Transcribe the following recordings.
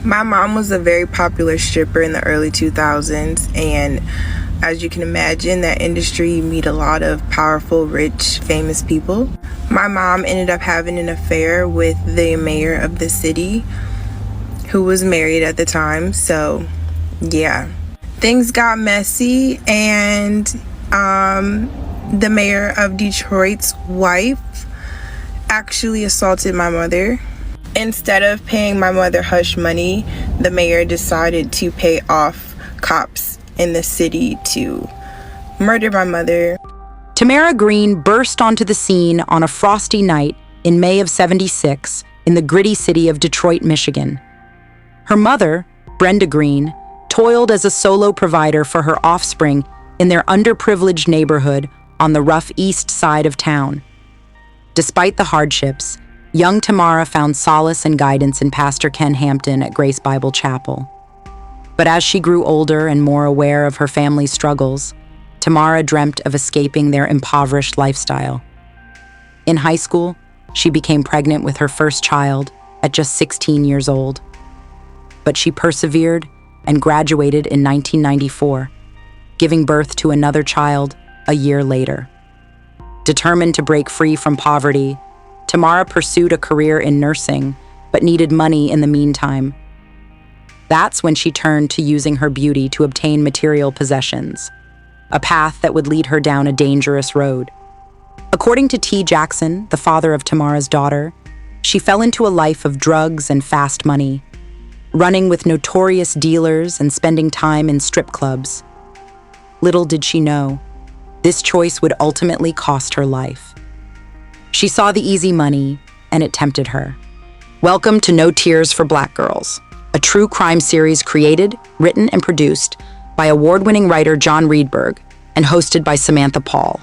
My mom was a very popular stripper in the early 2000s, and as you can imagine, that industry, you meet a lot of powerful, rich, famous people. My mom ended up having an affair with the mayor of the city, who was married at the time. So, yeah, things got messy, and the mayor of Detroit's wife actually assaulted my mother. Instead of paying my mother hush money, the mayor decided to pay off cops in the city to murder my mother. Tamara Greene burst onto the scene on a frosty night in May of '76 in the gritty city of Detroit, Michigan. Her mother, Brenda Greene, toiled as a solo provider for her offspring in their underprivileged neighborhood on the rough east side of town. Despite the hardships, young Tamara found solace and guidance in Pastor Ken Hampton at Grace Bible Chapel. But as she grew older and more aware of her family's struggles, Tamara dreamt of escaping their impoverished lifestyle. In high school, she became pregnant with her first child at just 16 years old. But she persevered and graduated in 1994, giving birth to another child a year later. Determined to break free from poverty, Tamara pursued a career in nursing, but needed money in the meantime. That's when she turned to using her beauty to obtain material possessions, a path that would lead her down a dangerous road. According to T. Jackson, the father of Tamara's daughter, she fell into a life of drugs and fast money, running with notorious dealers and spending time in strip clubs. Little did she know, this choice would ultimately cost her life. She saw the easy money, and it tempted her. Welcome to No Tears for Black Girls, a true crime series created, written, and produced by award-winning writer John Reedberg and hosted by Samantha Paul.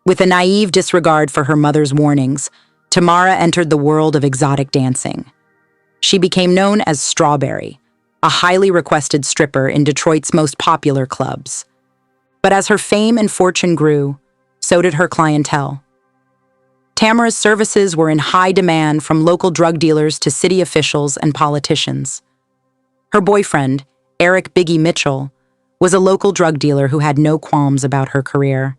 With a naive disregard for her mother's warnings, Tamara entered the world of exotic dancing. She became known as Strawberry, a highly requested stripper in Detroit's most popular clubs. But as her fame and fortune grew, so did her clientele. Tamara's services were in high demand from local drug dealers to city officials and politicians. Her boyfriend, Eric Biggie Mitchell, was a local drug dealer who had no qualms about her career.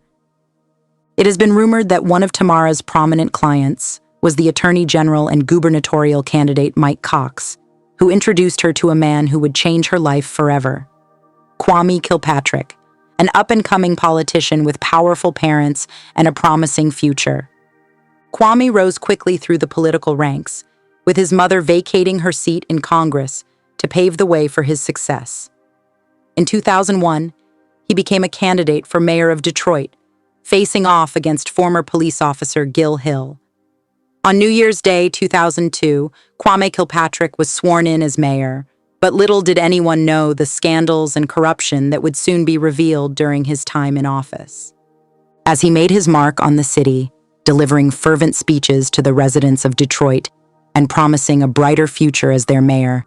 It has been rumored that one of Tamara's prominent clients was the Attorney General and gubernatorial candidate Mike Cox, who introduced her to a man who would change her life forever. Kwame Kilpatrick, an up-and-coming politician with powerful parents and a promising future. Kwame rose quickly through the political ranks, with his mother vacating her seat in Congress to pave the way for his success. In 2001, he became a candidate for mayor of Detroit, facing off against former police officer Gil Hill. On New Year's Day 2002, Kwame Kilpatrick was sworn in as mayor, but little did anyone know the scandals and corruption that would soon be revealed during his time in office. As he made his mark on the city, delivering fervent speeches to the residents of Detroit and promising a brighter future as their mayor,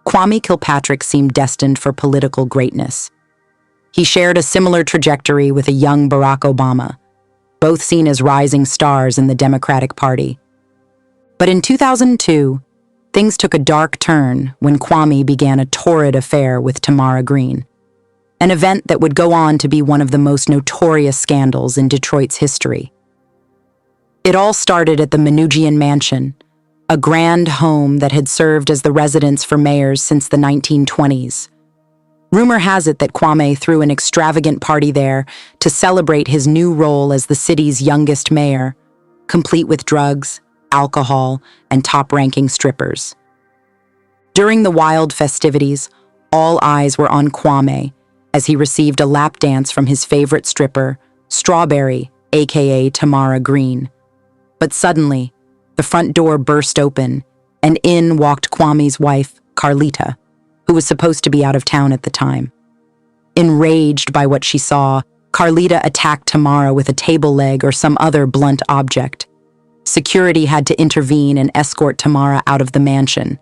Kwame Kilpatrick seemed destined for political greatness. He shared a similar trajectory with a young Barack Obama, both seen as rising stars in the Democratic Party. But in 2002, things took a dark turn when Kwame began a torrid affair with Tamara Greene, an event that would go on to be one of the most notorious scandals in Detroit's history. It all started at the Manoogian Mansion, a grand home that had served as the residence for mayors since the 1920s. Rumor has it that Kwame threw an extravagant party there to celebrate his new role as the city's youngest mayor, complete with drugs, alcohol, and top-ranking strippers. During the wild festivities, all eyes were on Kwame as he received a lap dance from his favorite stripper, Strawberry, aka Tamara Greene. But suddenly, the front door burst open, and in walked Kwame's wife, Carlita, who was supposed to be out of town at the time. Enraged by what she saw, Carlita attacked Tamara with a table leg or some other blunt object. Security had to intervene and escort Tamara out of the mansion.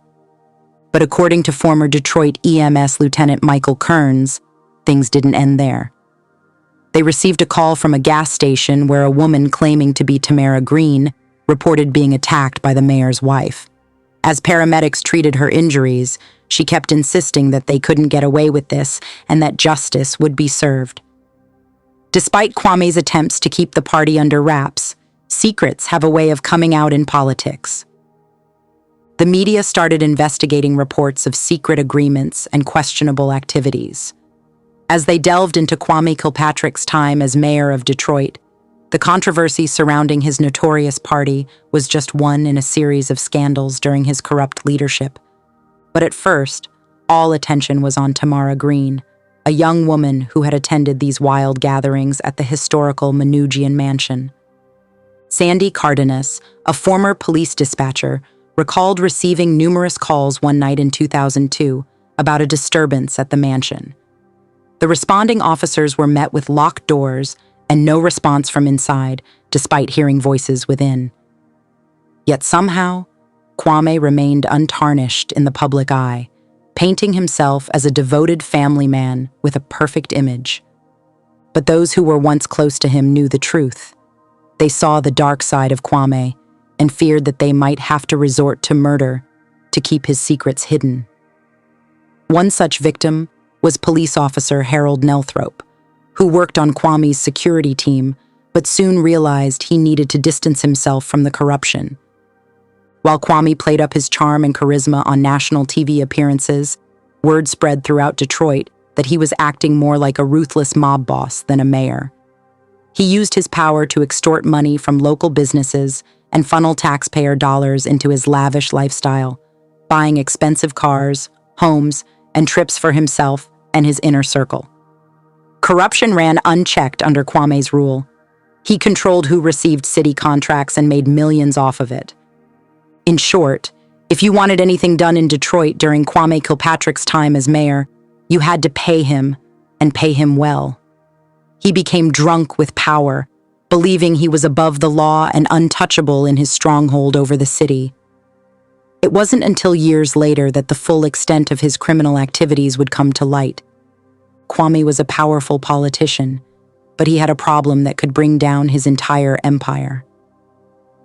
But according to former Detroit EMS Lieutenant Michael Kearns, things didn't end there. They received a call from a gas station where a woman claiming to be Tamara Greene reported being attacked by the mayor's wife. As paramedics treated her injuries, she kept insisting that they couldn't get away with this and that justice would be served. Despite Kwame's attempts to keep the party under wraps, secrets have a way of coming out in politics. The media started investigating reports of secret agreements and questionable activities. As they delved into Kwame Kilpatrick's time as mayor of Detroit, the controversy surrounding his notorious party was just one in a series of scandals during his corrupt leadership. But at first, all attention was on Tamara Greene, a young woman who had attended these wild gatherings at the historical Manoogian Mansion. Sandy Cardenas, a former police dispatcher, recalled receiving numerous calls one night in 2002 about a disturbance at the mansion. The responding officers were met with locked doors and no response from inside, despite hearing voices within. Yet somehow, Kwame remained untarnished in the public eye, painting himself as a devoted family man with a perfect image. But those who were once close to him knew the truth. They saw the dark side of Kwame and feared that they might have to resort to murder to keep his secrets hidden. One such victim was police officer Harold Nelthrope, who worked on Kwame's security team, but soon realized he needed to distance himself from the corruption. While Kwame played up his charm and charisma on national TV appearances, word spread throughout Detroit that he was acting more like a ruthless mob boss than a mayor. He used his power to extort money from local businesses and funnel taxpayer dollars into his lavish lifestyle, buying expensive cars, homes, and trips for himself and his inner circle. Corruption ran unchecked under Kwame's rule. He controlled who received city contracts and made millions off of it. In short, if you wanted anything done in Detroit during Kwame Kilpatrick's time as mayor, you had to pay him, and pay him well. He became drunk with power, believing he was above the law and untouchable in his stronghold over the city. It wasn't until years later that the full extent of his criminal activities would come to light. Kwame was a powerful politician, but he had a problem that could bring down his entire empire.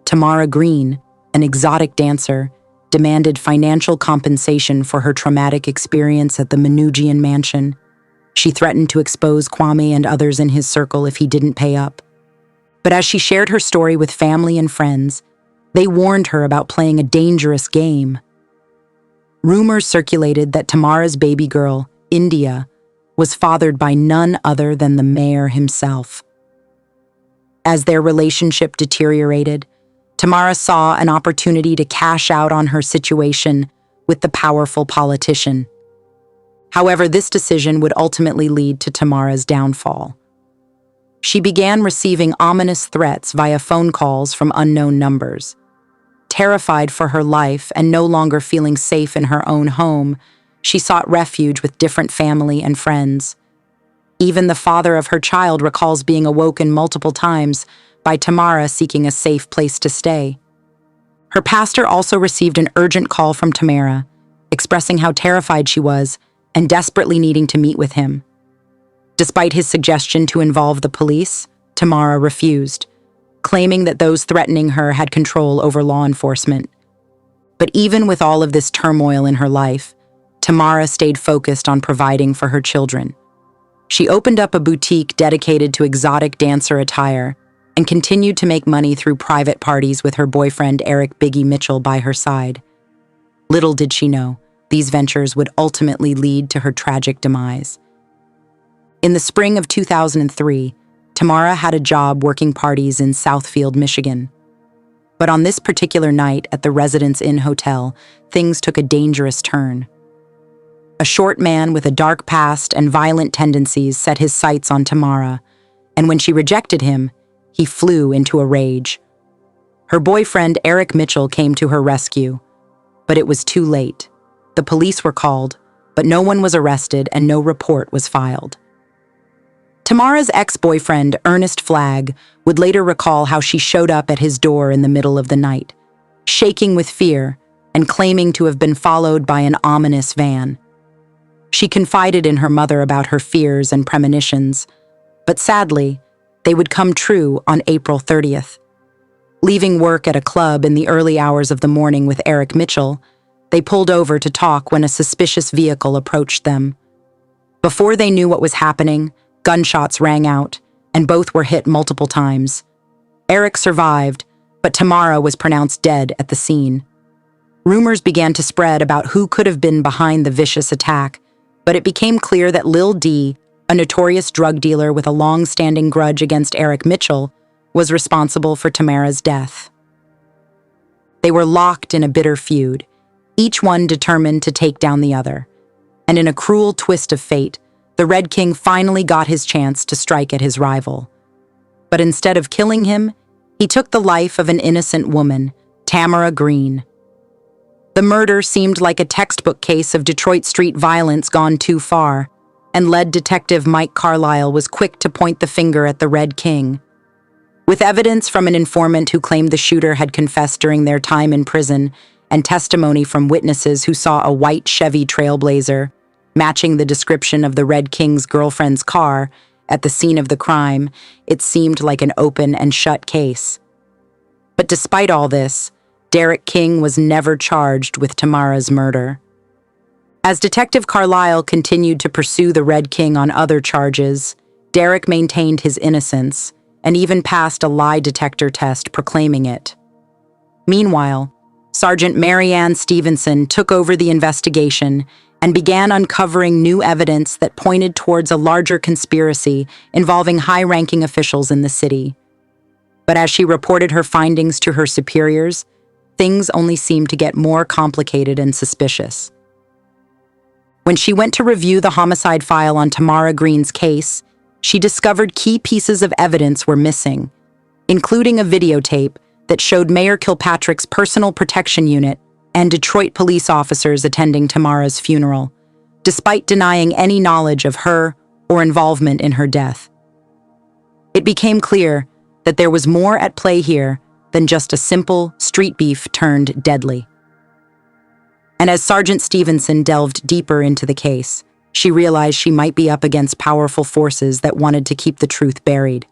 Tamara Greene, an exotic dancer, demanded financial compensation for her traumatic experience at the Manoogian Mansion. She threatened to expose Kwame and others in his circle if he didn't pay up. But as she shared her story with family and friends, they warned her about playing a dangerous game. Rumors circulated that Tamara's baby girl, India, was fathered by none other than the mayor himself. As their relationship deteriorated, Tamara saw an opportunity to cash out on her situation with the powerful politician. However, this decision would ultimately lead to Tamara's downfall. She began receiving ominous threats via phone calls from unknown numbers. Terrified for her life and no longer feeling safe in her own home, she sought refuge with different family and friends. Even the father of her child recalls being awoken multiple times by Tamara seeking a safe place to stay. Her pastor also received an urgent call from Tamara, expressing how terrified she was and desperately needing to meet with him. Despite his suggestion to involve the police, Tamara refused, claiming that those threatening her had control over law enforcement. But even with all of this turmoil in her life, Tamara stayed focused on providing for her children. She opened up a boutique dedicated to exotic dancer attire and continued to make money through private parties with her boyfriend Eric Biggie Mitchell by her side. Little did she know, these ventures would ultimately lead to her tragic demise. In the spring of 2003, Tamara had a job working parties in Southfield, Michigan. But on this particular night at the Residence Inn Hotel, things took a dangerous turn. A short man with a dark past and violent tendencies set his sights on Tamara, and when she rejected him, he flew into a rage. Her boyfriend, Eric Mitchell, came to her rescue, but it was too late. The police were called, but no one was arrested and no report was filed. Tamara's ex-boyfriend, Ernest Flagg, would later recall how she showed up at his door in the middle of the night, shaking with fear and claiming to have been followed by an ominous van. She confided in her mother about her fears and premonitions, but sadly, they would come true on April 30th. Leaving work at a club in the early hours of the morning with Eric Mitchell, they pulled over to talk when a suspicious vehicle approached them. Before they knew what was happening, gunshots rang out, and both were hit multiple times. Eric survived, but Tamara was pronounced dead at the scene. Rumors began to spread about who could have been behind the vicious attack, but it became clear that Lil D, a notorious drug dealer with a long-standing grudge against Eric Mitchell, was responsible for Tamara's death. They were locked in a bitter feud, each one determined to take down the other. And in a cruel twist of fate, the Red King finally got his chance to strike at his rival. But instead of killing him, he took the life of an innocent woman, Tamara Greene. The murder seemed like a textbook case of Detroit street violence gone too far, and lead detective Mike Carlisle was quick to point the finger at the Red King. With evidence from an informant who claimed the shooter had confessed during their time in prison, and testimony from witnesses who saw a white Chevy Trailblazer, matching the description of the Red King's girlfriend's car, at the scene of the crime, it seemed like an open and shut case. But despite all this, Derek King was never charged with Tamara's murder. As Detective Carlisle continued to pursue the Red King on other charges, Derek maintained his innocence and even passed a lie detector test proclaiming it. Meanwhile, Sergeant Marianne Stevenson took over the investigation and began uncovering new evidence that pointed towards a larger conspiracy involving high-ranking officials in the city. But as she reported her findings to her superiors, things only seemed to get more complicated and suspicious. When she went to review the homicide file on Tamara Greene's case, she discovered key pieces of evidence were missing, including a videotape that showed Mayor Kilpatrick's personal protection unit and Detroit police officers attending Tamara's funeral, despite denying any knowledge of her or involvement in her death. It became clear that there was more at play here than just a simple street beef turned deadly. And as Sergeant Stevenson delved deeper into the case, she realized she might be up against powerful forces that wanted to keep the truth buried.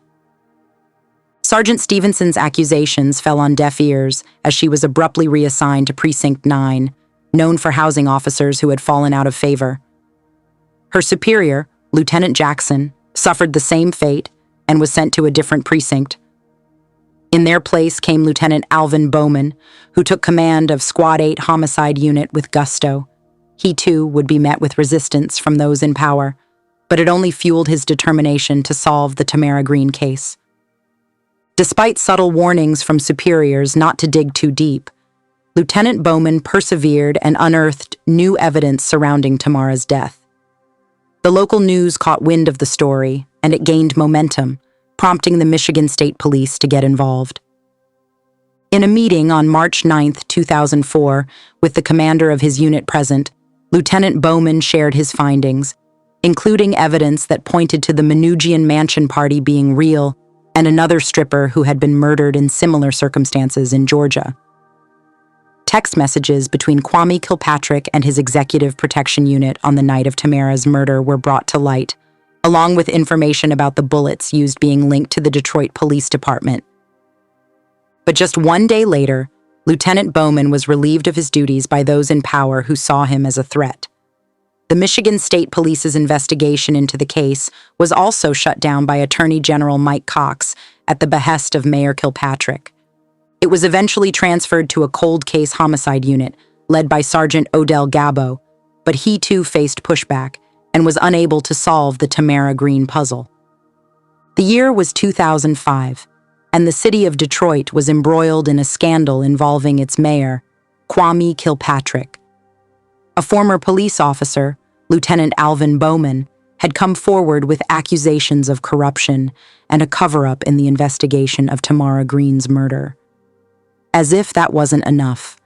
Sergeant Stevenson's accusations fell on deaf ears as she was abruptly reassigned to Precinct 9, known for housing officers who had fallen out of favor. Her superior, Lieutenant Jackson, suffered the same fate and was sent to a different precinct. In their place came Lieutenant Alvin Bowman, who took command of Squad 8 Homicide Unit with gusto. He too would be met with resistance from those in power, but it only fueled his determination to solve the Tamara Greene case. Despite subtle warnings from superiors not to dig too deep, Lieutenant Bowman persevered and unearthed new evidence surrounding Tamara's death. The local news caught wind of the story, and it gained momentum, prompting the Michigan State Police to get involved. In a meeting on March 9, 2004, with the commander of his unit present, Lieutenant Bowman shared his findings, including evidence that pointed to the Manoogian Mansion party being real and another stripper who had been murdered in similar circumstances in Georgia. Text messages between Kwame Kilpatrick and his executive protection unit on the night of Tamara's murder were brought to light, along with information about the bullets used being linked to the Detroit Police Department. But just one day later, Lieutenant Bowman was relieved of his duties by those in power who saw him as a threat. The Michigan State Police's investigation into the case was also shut down by Attorney General Mike Cox at the behest of Mayor Kilpatrick. It was eventually transferred to a cold case homicide unit led by Sergeant Odell Gabo, but he too faced pushback and was unable to solve the Tamara Greene puzzle. The year was 2005, and the city of Detroit was embroiled in a scandal involving its mayor, Kwame Kilpatrick. A former police officer, Lieutenant Alvin Bowman, had come forward with accusations of corruption and a cover-up in the investigation of Tamara Greene's murder. As if that wasn't enough,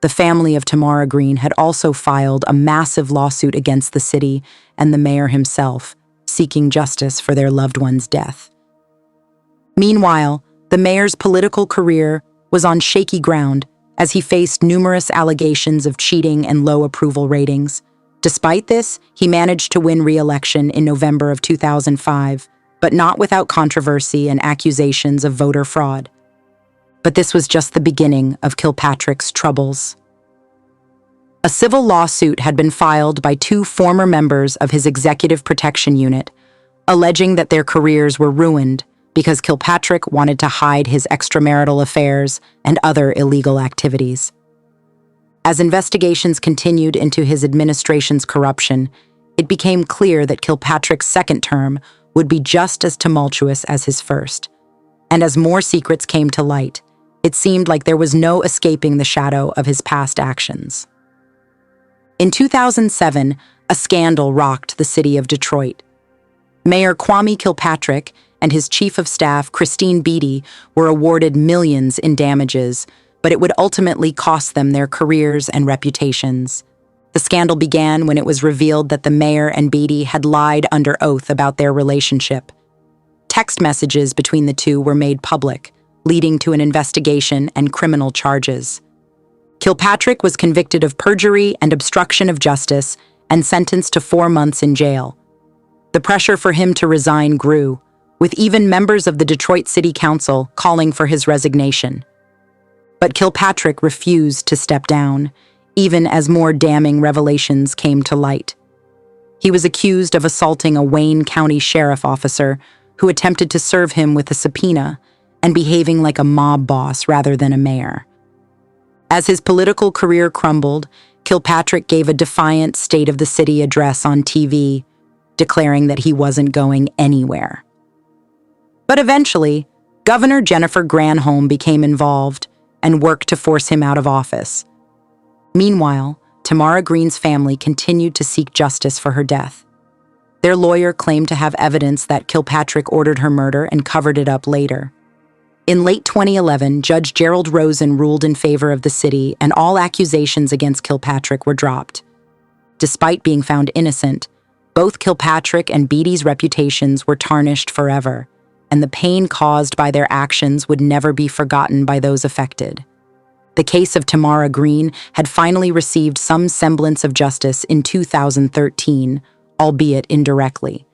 the family of Tamara Greene had also filed a massive lawsuit against the city and the mayor himself, seeking justice for their loved one's death. Meanwhile, the mayor's political career was on shaky ground as he faced numerous allegations of cheating and low approval ratings. Despite this, he managed to win re-election in November of 2005, but not without controversy and accusations of voter fraud. But this was just the beginning of Kilpatrick's troubles. A civil lawsuit had been filed by two former members of his executive protection unit, alleging that their careers were ruined because Kilpatrick wanted to hide his extramarital affairs and other illegal activities. As investigations continued into his administration's corruption, it became clear that Kilpatrick's second term would be just as tumultuous as his first. And as more secrets came to light, it seemed like there was no escaping the shadow of his past actions. In 2007, a scandal rocked the city of Detroit. Mayor Kwame Kilpatrick and his chief of staff, Christine Beatty, were awarded millions in damages, but it would ultimately cost them their careers and reputations. The scandal began when it was revealed that the mayor and Beatty had lied under oath about their relationship. Text messages between the two were made public, leading to an investigation and criminal charges. Kilpatrick was convicted of perjury and obstruction of justice and sentenced to 4 months in jail. The pressure for him to resign grew, with even members of the Detroit City Council calling for his resignation. But Kilpatrick refused to step down, even as more damning revelations came to light. He was accused of assaulting a Wayne County sheriff officer who attempted to serve him with a subpoena and behaving like a mob boss rather than a mayor. As his political career crumbled, Kilpatrick gave a defiant State of the City address on TV, declaring that he wasn't going anywhere. But eventually, Governor Jennifer Granholm became involved and worked to force him out of office. Meanwhile, Tamara Greene's family continued to seek justice for her death. Their lawyer claimed to have evidence that Kilpatrick ordered her murder and covered it up later. In late 2011, Judge Gerald Rosen ruled in favor of the city, and all accusations against Kilpatrick were dropped. Despite being found innocent, both Kilpatrick and Beatty's reputations were tarnished forever, and the pain caused by their actions would never be forgotten by those affected. The case of Tamara Greene had finally received some semblance of justice in 2013, albeit indirectly.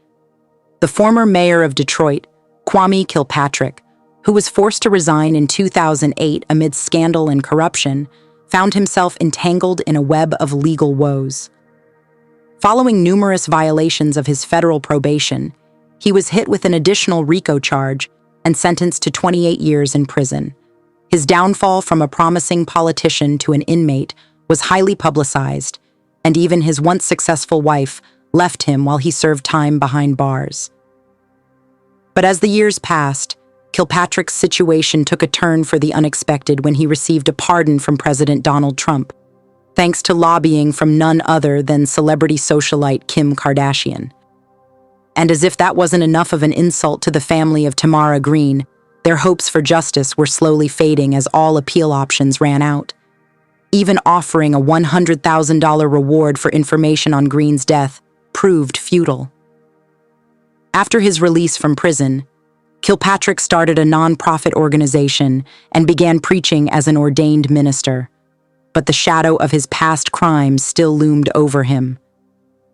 The former mayor of Detroit, Kwame Kilpatrick, who was forced to resign in 2008 amid scandal and corruption, found himself entangled in a web of legal woes. Following numerous violations of his federal probation, he was hit with an additional RICO charge and sentenced to 28 years in prison. His downfall from a promising politician to an inmate was highly publicized, and even his once successful wife left him while he served time behind bars. But as the years passed, Kilpatrick's situation took a turn for the unexpected when he received a pardon from President Donald Trump, thanks to lobbying from none other than celebrity socialite Kim Kardashian. And as if that wasn't enough of an insult to the family of Tamara Greene, their hopes for justice were slowly fading as all appeal options ran out. Even offering a $100,000 reward for information on Greene's death proved futile. After his release from prison, Kilpatrick started a nonprofit organization and began preaching as an ordained minister. But the shadow of his past crimes still loomed over him.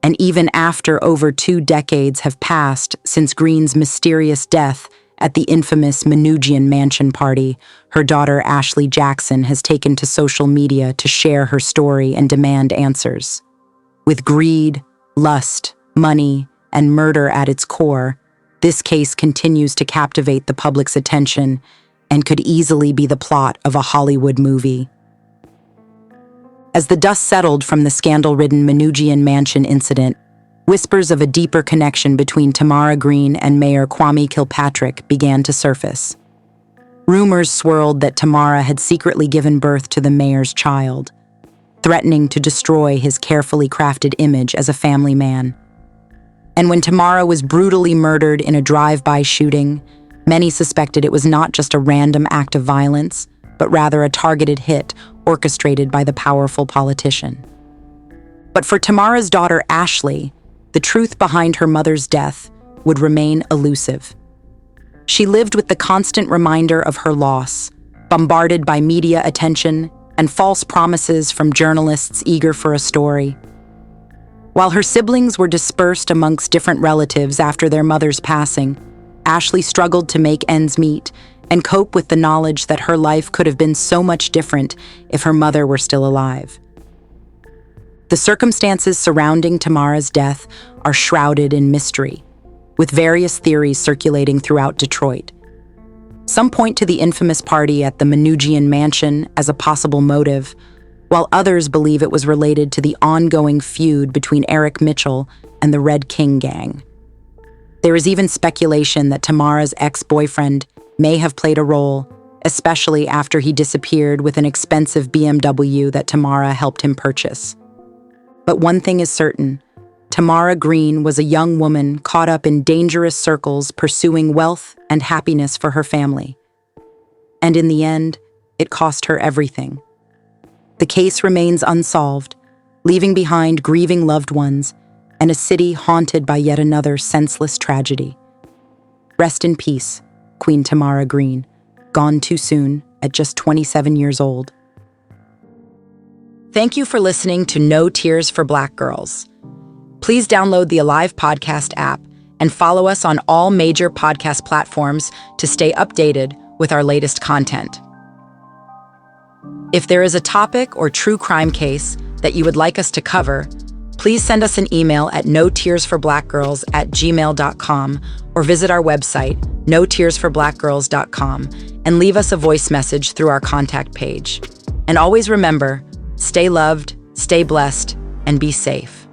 And even after over 2 decades have passed since Greene's mysterious death at the infamous Manoogian Mansion party, her daughter Ashley Jackson has taken to social media to share her story and demand answers. With greed, lust, money, and murder at its core, this case continues to captivate the public's attention and could easily be the plot of a Hollywood movie. As the dust settled from the scandal-ridden Manoogian Mansion incident, whispers of a deeper connection between Tamara Greene and Mayor Kwame Kilpatrick began to surface. Rumors swirled that Tamara had secretly given birth to the mayor's child, threatening to destroy his carefully crafted image as a family man. And when Tamara was brutally murdered in a drive-by shooting, many suspected it was not just a random act of violence, but rather a targeted hit orchestrated by the powerful politician. But for Tamara's daughter Ashley, the truth behind her mother's death would remain elusive. She lived with the constant reminder of her loss, bombarded by media attention and false promises from journalists eager for a story. While her siblings were dispersed amongst different relatives after their mother's passing, Ashley struggled to make ends meet and cope with the knowledge that her life could have been so much different if her mother were still alive. The circumstances surrounding Tamara's death are shrouded in mystery, with various theories circulating throughout Detroit. Some point to the infamous party at the Manoogian Mansion as a possible motive, while others believe it was related to the ongoing feud between Eric Mitchell and the Red King gang. There is even speculation that Tamara's ex-boyfriend may have played a role, especially after he disappeared with an expensive BMW that Tamara helped him purchase. But one thing is certain: Tamara Greene was a young woman caught up in dangerous circles pursuing wealth and happiness for her family. And in the end, it cost her everything. The case remains unsolved, leaving behind grieving loved ones and a city haunted by yet another senseless tragedy. Rest in peace, Queen Tamara Greene, gone too soon at just 27 years old. Thank you for listening to No Tears for Black Girls. Please download the Alive Podcast app and follow us on all major podcast platforms to stay updated with our latest content. If there is a topic or true crime case that you would like us to cover, please send us an email at notearsforblackgirls@gmail.com or visit our website, notearsforblackgirls.com, and leave us a voice message through our contact page. And always remember, stay loved, stay blessed, and be safe.